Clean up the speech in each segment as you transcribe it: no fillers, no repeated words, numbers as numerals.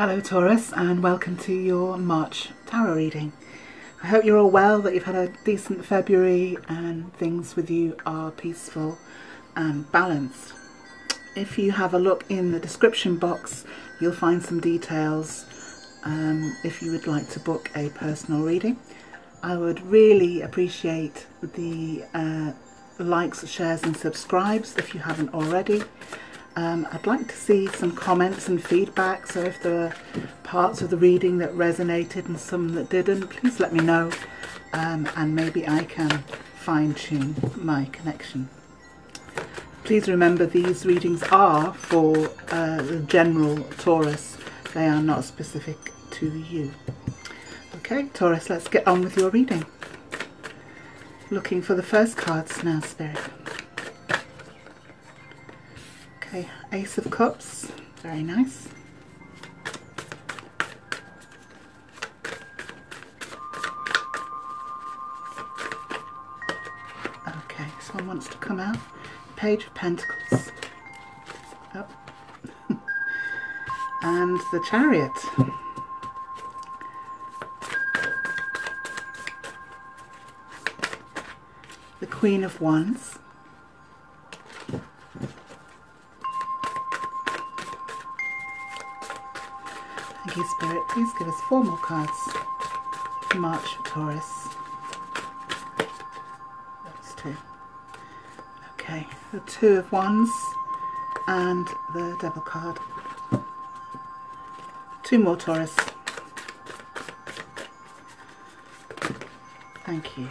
Hello Taurus, and welcome to your March tarot reading. I hope you're all well, that you've had a decent February and things with you are peaceful and balanced. If you have a look in the description box, you'll find some details if you would like to book a personal reading. I would really appreciate the likes, shares and subscribes if you haven't already. I'd like to see some comments and feedback, so if there are parts of the reading that resonated and some that didn't, please let me know, and maybe I can fine-tune my connection. Please remember these readings are for the general Taurus, they are not specific to you. Okay, Taurus, let's get on with your reading. Looking for the first cards now, Spirit. Okay, Ace of Cups, very nice. Okay, this one wants to come out. Page of Pentacles. Oh. And the Chariot. The Queen of Wands. Thank you, Spirit. Please give us 4 more cards for March for Taurus. That's 2. Okay, the 2 of Wands and the Devil card. 2 more, Taurus. Thank you.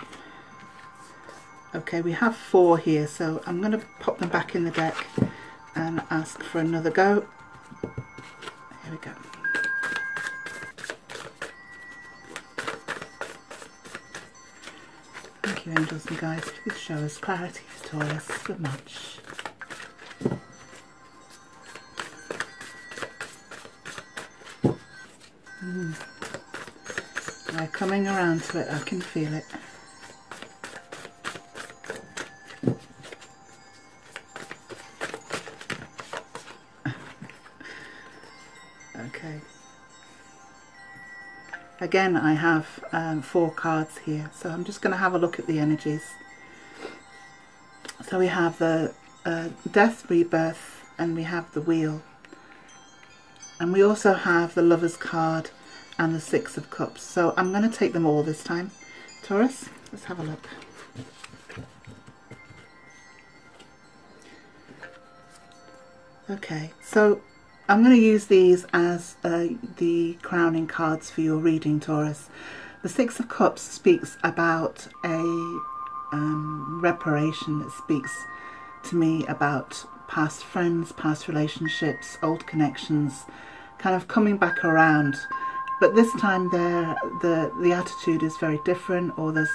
Okay, we have 4 here, so I'm going to pop them back in the deck and ask for another go. Here we go. Thank you, angels and guides. Please show us clarity for Taurus for March. They're coming around to it, I can feel it. Okay. Again, I have 4 cards here, so I'm just going to have a look at the energies. So we have the Death, Rebirth, and we have the Wheel. And we also have the Lover's card and the 6 of Cups. So I'm going to take them all this time. Taurus, let's have a look. Okay, so I'm going to use these as the crowning cards for your reading, Taurus. The 6 of Cups speaks about a reparation. It speaks to me about past friends, past relationships, old connections, kind of coming back around. But this time the attitude is very different, or there's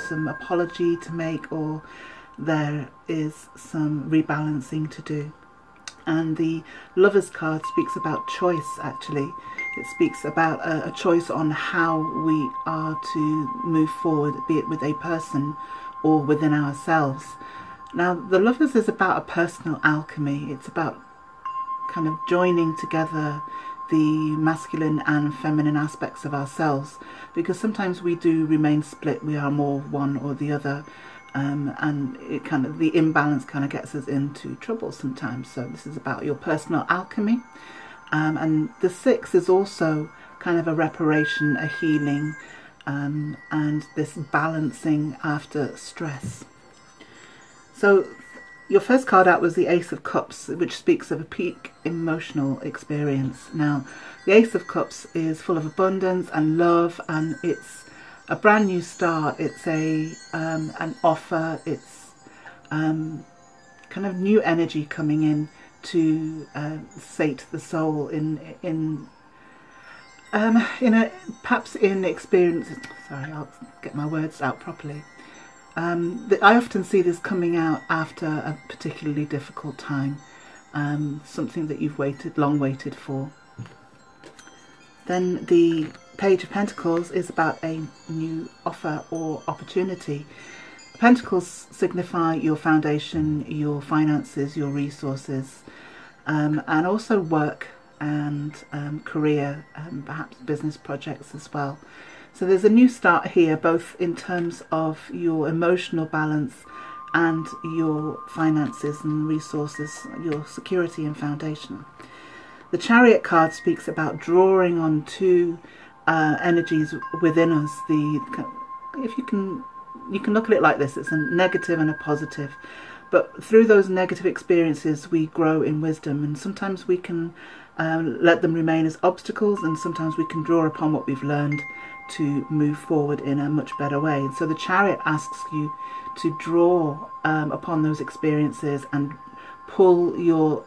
some apology to make, or there is some rebalancing to do. And the Lover's card speaks about choice, actually. It speaks about a choice on how we are to move forward, be it with a person or within ourselves. Now, the Lovers is about a personal alchemy. It's about kind of joining together the masculine and feminine aspects of ourselves, because sometimes we do remain split. We are more one or the other. And it kind of, the imbalance kind of gets us into trouble sometimes. So this is about your personal alchemy, and the 6 is also kind of a reparation, a healing, and this balancing after stress. So your first card out was the Ace of Cups, which speaks of a peak emotional experience. Now the Ace of Cups is full of abundance and love, and it's a brand new start. It's an offer. It's kind of new energy coming in to sate the soul in a perhaps in experience. Sorry, I'll get my words out properly. I often see this coming out after a particularly difficult time, something that you've long waited for. Then the Page of Pentacles is about a new offer or opportunity. Pentacles signify your foundation, your finances, your resources, and also work and career, perhaps business projects as well. So there's a new start here, both in terms of your emotional balance and your finances and resources, your security and foundation. The Chariot card speaks about drawing on two energies within us. If you can look at it like this: it's a negative and a positive. But through those negative experiences, we grow in wisdom, and sometimes we can let them remain as obstacles, and sometimes we can draw upon what we've learned to move forward in a much better way. And so the Chariot asks you to draw upon those experiences and pull your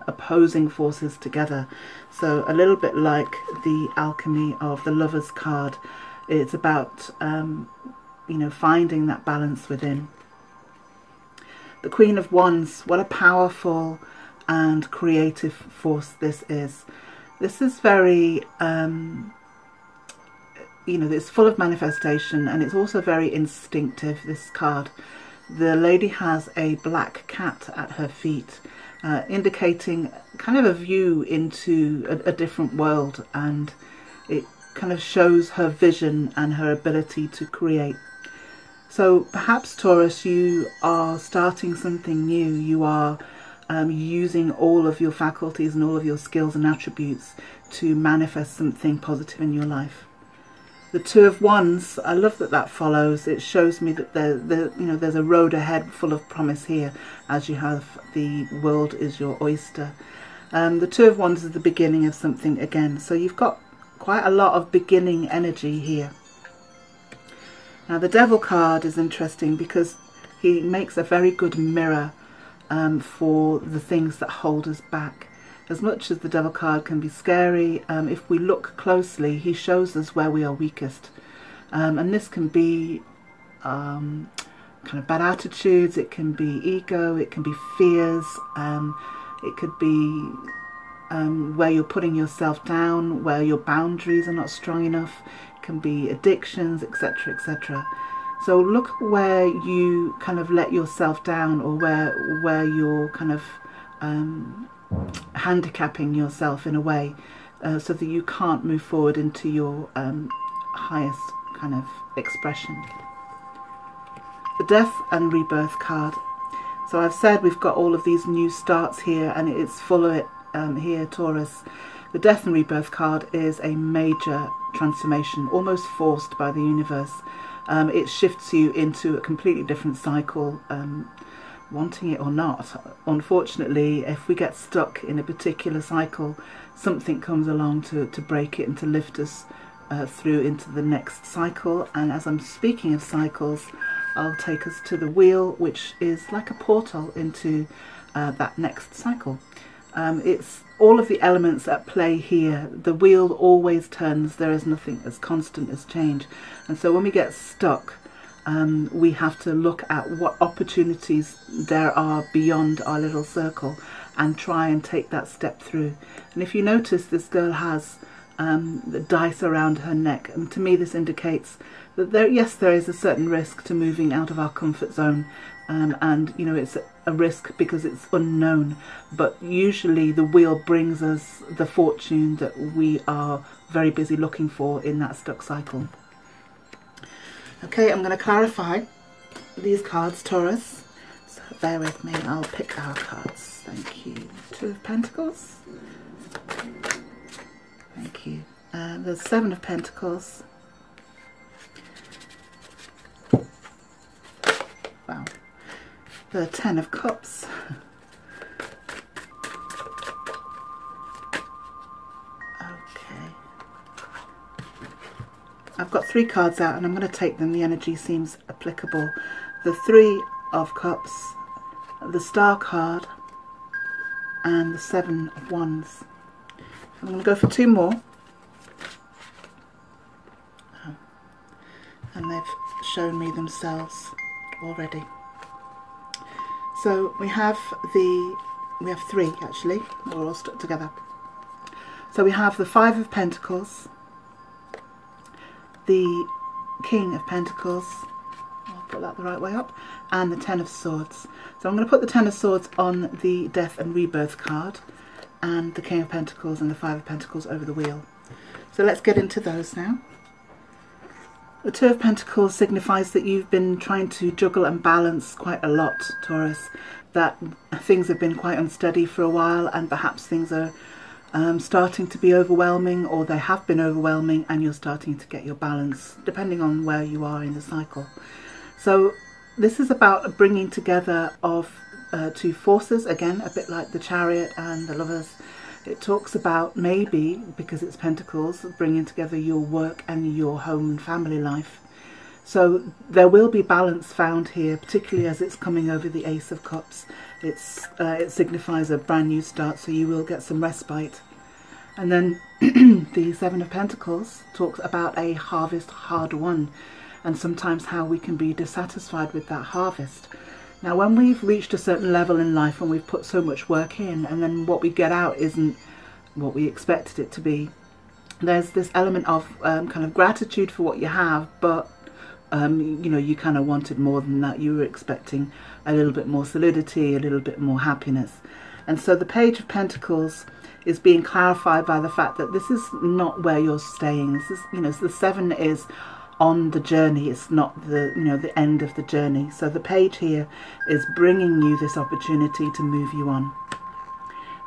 opposing forces together. So a little bit like the alchemy of the Lovers card, it's about finding that balance within. The Queen of Wands, what a powerful and creative force this is. This is very, it's full of manifestation, and it's also very instinctive, this card. The lady has a black cat at her feet, indicating kind of a view into a different world, and it kind of shows her vision and her ability to create. So perhaps, Taurus, you are starting something new. You are using all of your faculties and all of your skills and attributes to manifest something positive in your life. The Two of Wands, I love that follows. It shows me that there's a road ahead full of promise here, as you have the world is your oyster. The Two of Wands is the beginning of something again. So you've got quite a lot of beginning energy here. Now the Devil card is interesting because he makes a very good mirror for the things that hold us back. As much as the Devil card can be scary, if we look closely, he shows us where we are weakest. And this can be kind of bad attitudes, it can be ego, it can be fears, it could be where you're putting yourself down, where your boundaries are not strong enough. It can be addictions, etc., etc. So look where you kind of let yourself down, or where you're kind of handicapping yourself in a way, so that you can't move forward into your highest kind of expression. The Death and Rebirth card. So I've said we've got all of these new starts here, and it's full of it here, Taurus. The Death and Rebirth card is a major transformation, almost forced by the universe. It shifts you into a completely different cycle, wanting it or not. Unfortunately, if we get stuck in a particular cycle, something comes along to break it and to lift us through into the next cycle. And as I'm speaking of cycles, I'll take us to the wheel, which is like a portal into that next cycle. It's all of the elements at play here. The wheel always turns. There is nothing as constant as change. And so when we get stuck, we have to look at what opportunities there are beyond our little circle and try and take that step through. And if you notice, this girl has the dice around her neck, and to me this indicates that there is a certain risk to moving out of our comfort zone, and it's a risk because it's unknown, but usually the wheel brings us the fortune that we are very busy looking for in that stuck cycle. Okay, I'm going to clarify these cards, Taurus, so bear with me. I'll pick our cards. Thank you. Two of Pentacles. Thank you. The Seven of Pentacles. Wow. The Ten of Cups. Okay. I've got three cards out and I'm going to take them. The energy seems applicable. The Three of Cups, the Star card, and the Seven of Wands. I'm going to go for two more. And they've shown me themselves already. So we have three actually, they're all stuck together. So we have the Five of Pentacles, the King of Pentacles, I'll put that the right way up, and the Ten of Swords. So I'm going to put the Ten of Swords on the Death and Rebirth card. and the King of Pentacles and the Five of Pentacles over the wheel. So let's get into those now. The Two of Pentacles signifies that you've been trying to juggle and balance quite a lot, Taurus, that things have been quite unsteady for a while, and perhaps things are starting to be overwhelming, or they have been overwhelming, and you're starting to get your balance depending on where you are in the cycle. So this is about bringing together of two forces, again a bit like the Chariot and the Lovers. It talks about, maybe because it's Pentacles, bringing together your work and your home and family life. So there will be balance found here, particularly as it's coming over the Ace of Cups. It signifies a brand new start, so you will get some respite. And then the Seven of Pentacles talks about a harvest hard won, and sometimes how we can be dissatisfied with that harvest. Now, when we've reached a certain level in life and we've put so much work in, and then what we get out isn't what we expected it to be, there's this element of kind of gratitude for what you have, but you know, you kind of wanted more than that. You were expecting a little bit more solidity, a little bit more happiness. And so the Page of Pentacles is being clarified by the fact that this is not where you're staying. This is, you know, the Seven is on the journey. It's not the, you know, the end of the journey. So the Page here is bringing you this opportunity to move you on.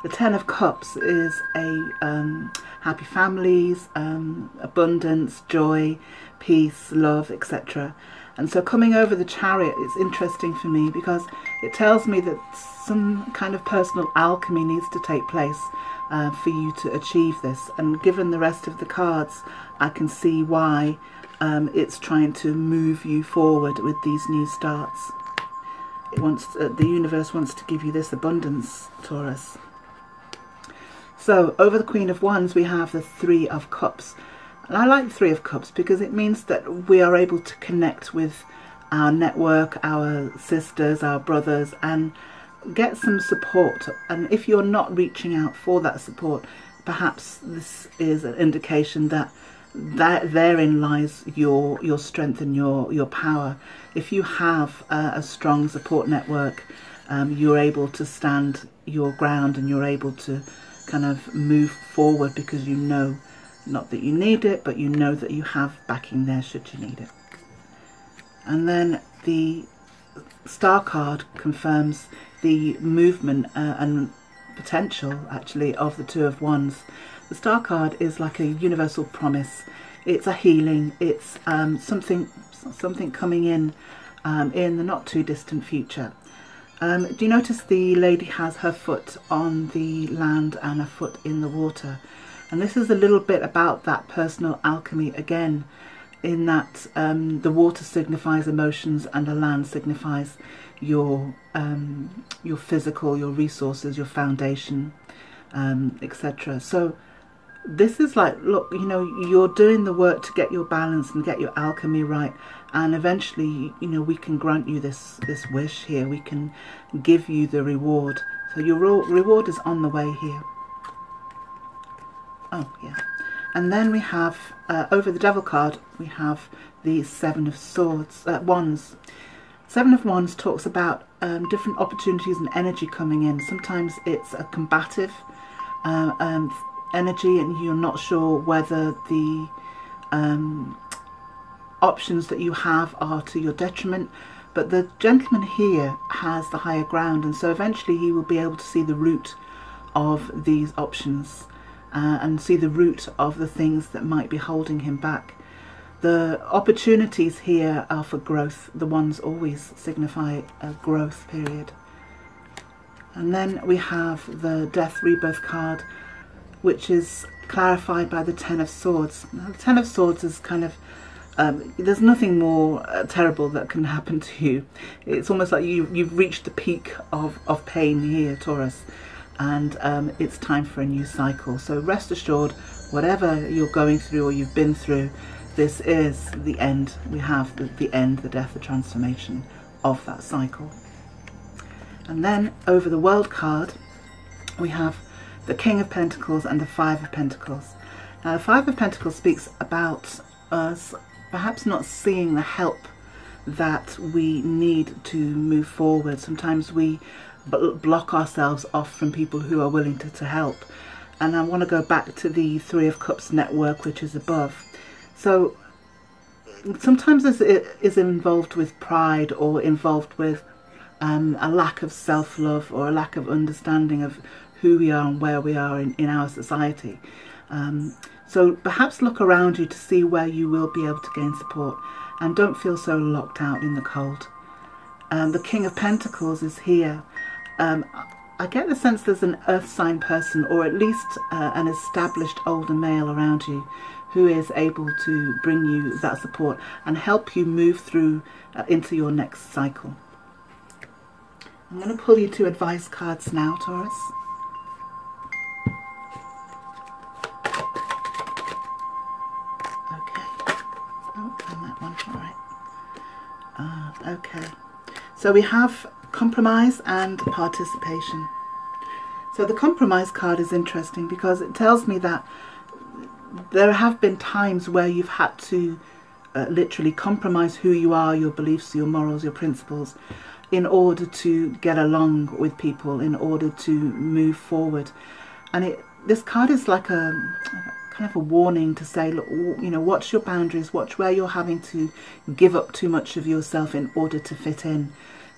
The Ten of Cups is a happy families, abundance, joy, peace, love, etc. And so coming over the Chariot is interesting for me because it tells me that some kind of personal alchemy needs to take place for you to achieve this. And given the rest of the cards, I can see why it's trying to move you forward with these new starts. It wants the universe wants to give you this abundance, Taurus. So over the Queen of Wands we have the Three of Cups. And I like the Three of Cups because it means that we are able to connect with our network, our sisters, our brothers, and get some support. And if you're not reaching out for that support, perhaps this is an indication that therein lies your strength and your power. If you have a strong support network, you're able to stand your ground and you're able to kind of move forward because you know, not that you need it, but you know that you have backing there should you need it. And then the Star card confirms the movement and potential actually of the Two of Wands. The Star card is like a universal promise. It's a healing. It's something coming in the not too distant future. Do you notice the lady has her foot on the land and a foot in the water? And this is a little bit about that personal alchemy again, in that the water signifies emotions and the land signifies your physical, your resources, your foundation, etc. So this is like, look, you know, you're doing the work to get your balance and get your alchemy right, and eventually, you know, we can grant you this wish here. We can give you the reward. So your reward is on the way here. Oh yeah. And then we have over the Devil card we have the Seven of Swords, Wands. Seven of Wands talks about different opportunities and energy coming in. Sometimes it's a combative energy, and you're not sure whether the options that you have are to your detriment. But the gentleman here has the higher ground, and so eventually he will be able to see the root of these options and see the root of the things that might be holding him back. The opportunities here are for growth. The ones always signify a growth period. And then we have the Death Rebirth card, which is clarified by the Ten of Swords. Now, the Ten of Swords is kind of, there's nothing more terrible that can happen to you. It's almost like you've reached the peak of pain here, Taurus, and it's time for a new cycle. So rest assured, whatever you're going through or you've been through, this is the end. We have the end, the death, the transformation of that cycle. And then over the World card, we have the King of Pentacles and the Five of Pentacles. Now the Five of Pentacles speaks about us perhaps not seeing the help that we need to move forward. Sometimes we block ourselves off from people who are willing to help. And I want to go back to the Three of Cups network, which is above. So sometimes this is involved with pride, or involved with a lack of self-love, or a lack of understanding of who we are and where we are in our society. So perhaps look around you to see where you will be able to gain support, and don't feel so locked out in the cold. The King of Pentacles is here. I get the sense there's an earth sign person, or at least an established older male around you, who is able to bring you that support and help you move through into your next cycle. I'm going to pull you 2 advice cards now, Taurus. Okay. Oh, and that one. All right. Okay. So we have compromise and participation. So the compromise card is interesting because it tells me that there have been times where you've had to literally compromise who you are, your beliefs, your morals, your principles, in order to get along with people, in order to move forward. And this card is like a kind of a warning to say, look, you know, watch your boundaries, watch where you're having to give up too much of yourself in order to fit in.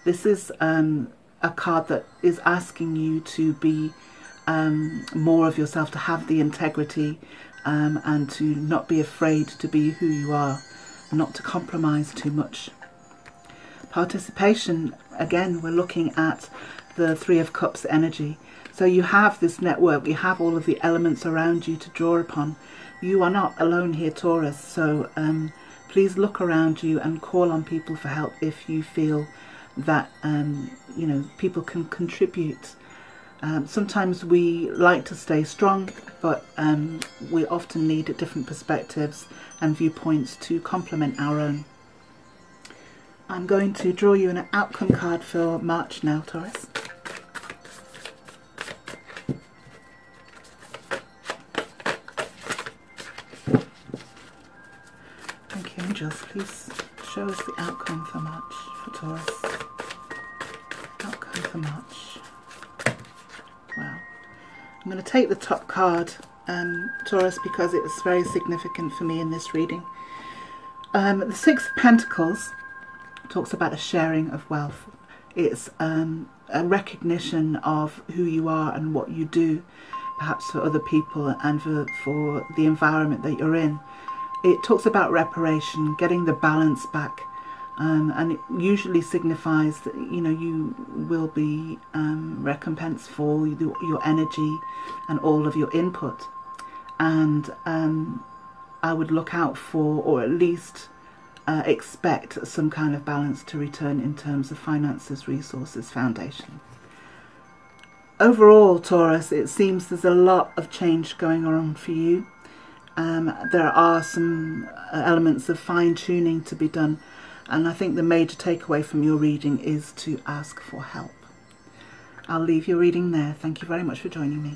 This is a card that is asking you to be more of yourself, to have the integrity, and to not be afraid to be who you are, not to compromise too much. Participation, again, we're looking at the Three of Cups energy. So you have this network, you have all of the elements around you to draw upon. You are not alone here, Taurus, so please look around you and call on people for help if you feel that you know, people can contribute. Sometimes we like to stay strong, but we often need different perspectives and viewpoints to complement our own. I'm going to draw you an outcome card for March now, Taurus. Thank you, angels. Please show us the outcome for March for Taurus. Outcome for March. Wow. I'm going to take the top card, Taurus, because it's very significant for me in this reading. The Six of Pentacles talks about a sharing of wealth. It's a recognition of who you are and what you do, perhaps for other people and for the environment that you're in. It talks about reparation, getting the balance back, and it usually signifies that, you know, you will be recompensed for your energy and all of your input. And I would look out for, or at least expect, some kind of balance to return in terms of finances, resources, foundation. Overall, Taurus, it seems there's a lot of change going on for you. There are some elements of fine-tuning to be done, and I think the major takeaway from your reading is to ask for help. I'll leave your reading there. Thank you very much for joining me.